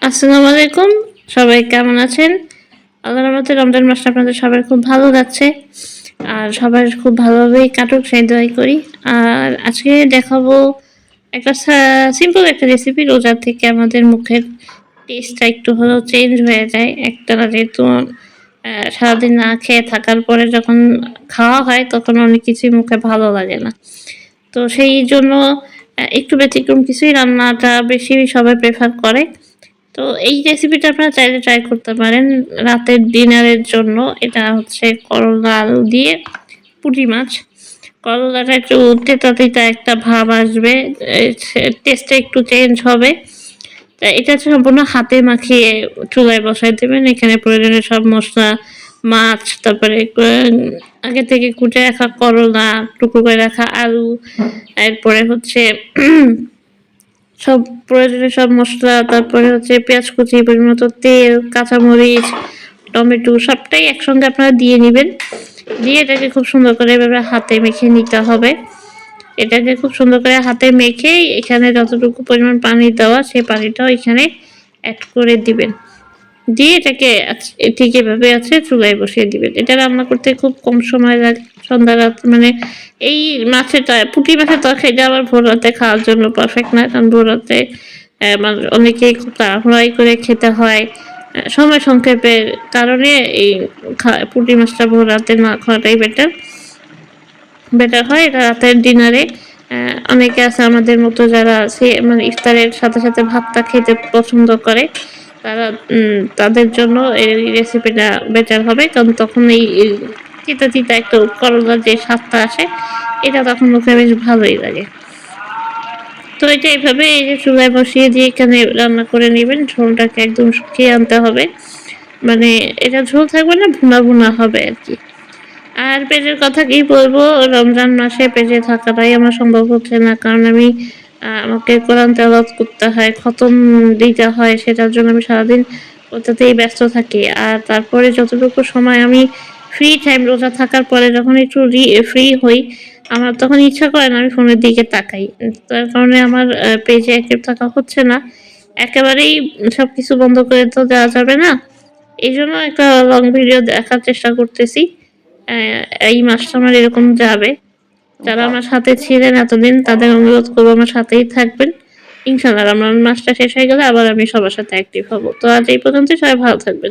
আসসালামু আলাইকুম। সবাই কেমন আছেন? আল্লাহর রহমতে রমজান মাসটা আপনাদের সবার খুব ভালো যাচ্ছে। আর সবার খুব ভালোভাবেই কাটুক সেই দোয়াই করি। আর আজকে দেখাবো একটা সিম্পল একটা রেসিপি। রোজা থেকে আমাদের মুখের টেস্টটা একটু হলেও চেঞ্জ হয়ে যায়। একটানা যেহেতু সারাদিন না খেয়ে থাকার পরে যখন খাওয়া হয় তখন অনেক কিছুই মুখে ভালো লাগে না। তো সেই জন্য একটু ব্যতিক্রম কিছুই রান্নাটা বেশি সবাই প্রেফার করে। তো এই রেসিপিটা আপনারা চাইলে ট্রাই করতে পারেন রাতের ডিনারের জন্য। এটা হচ্ছে করলা আলু দিয়ে পুঁটি মাছ। করলাটা একটু তেতা একটা ভাব আসবে, টেস্টটা একটু চেঞ্জ হবে। তা এটা হচ্ছে সম্পূর্ণ হাতে মাখিয়ে চুলায় বসায় দেবেন। এখানে প্রয়োজনীয় সব মশলা, মাছ, তারপরে আগে থেকে কুটে রাখা করলা, টুকরো করে রাখা আলু, এরপরে হচ্ছে সব প্রয়োজনীয় সব মসলা, তারপরে হচ্ছে পেঁয়াজ কুচি, পরিমাণমতো তেল, কাঁচামরিচ, টমেটো সবটাই একসঙ্গে আপনারা দিয়ে নিবেন। দিয়ে এটাকে খুব সুন্দর করে এভাবে হাতে মেখে নিতে হবে। এটাকে খুব সুন্দর করে হাতে মেখে এখানে যতটুকু পরিমাণ পানি দেওয়া সেই পানিটাও এখানে অ্যাড করে দিবেন। দিয়ে এটাকে ঠিক এভাবে আছে চুলায় বসিয়ে দিবেন। এটা রান্না করতে খুব কম সময় লাগে। সন্ধ্যা রাত মানে এই পুঁটি মাছের তরকারিটা আবার ভোর রাতে খাওয়ার জন্য পারফেক্ট না। কারণ ভোর রাতে অনেকেই খুব তাড়াহুড়াই করে খেতে হয়। সময় সংক্ষেপের কারণে এই পুঁটি মাছটা ভোর রাতে না খাওয়াটাই বেটার হয়। এটা রাতের ডিনারে অনেকে আছে আমাদের মতো যারা মানে ইফতারের সাথে ভাতটা খেতে পছন্দ করে। তাদের জন্য এই রেসিপিটা বেটার হবে। কারণ তখন এই তিতা একটু করলার যে স্বাদটা আসে এটা তখন মুখে বেশ ভালোই লাগে। তো এটা এভাবে এই যে চুলায় বসিয়ে দিয়ে এখানে রান্না করে নেবেন। ঝোলটাকে একদম শুকিয়ে আনতে হবে। মানে এটা ঝোল থাকবে না, ভুনা হবে আরকি। আর পেজের কথা কি বলবো, রমজান মাসে পেজে থাকাটাই আমার সম্ভব হচ্ছে না। কারণ আমাকে কোরআন তেলাওয়াত করতে হয়, খতম দিতে হয়, সেটার জন্য আমি সারাদিন ওটাতেই ব্যস্ত থাকি। আর তারপরে যতটুকু সময় আমি ফ্রি টাইম রোজা থাকার পরে যখন একটু ফ্রি হই, আমার তখন ইচ্ছা করে না আমি ফোনের দিকে তাকাই। তার কারণে আমার পেজে অ্যাক্টিভ থাকা হচ্ছে না। একেবারেই সবকিছু বন্ধ করে তো দেওয়া যাবে না। এইজন্য একটা লং ভিডিও দেখার চেষ্টা করতেছি। এই মাসটা আমার এরকম যাবে। যারা আমার সাথে ছিলেন এতদিন তাদের অনুরোধ করবো আমার সাথেই থাকবেন। ইনশাআল্লাহ রমজান মাসটা শেষ হয়ে গেলে আবার আমি সবার সাথে অ্যাক্টিভ হব। তো আজ এই পর্যন্তই, সবাই ভালো থাকবেন।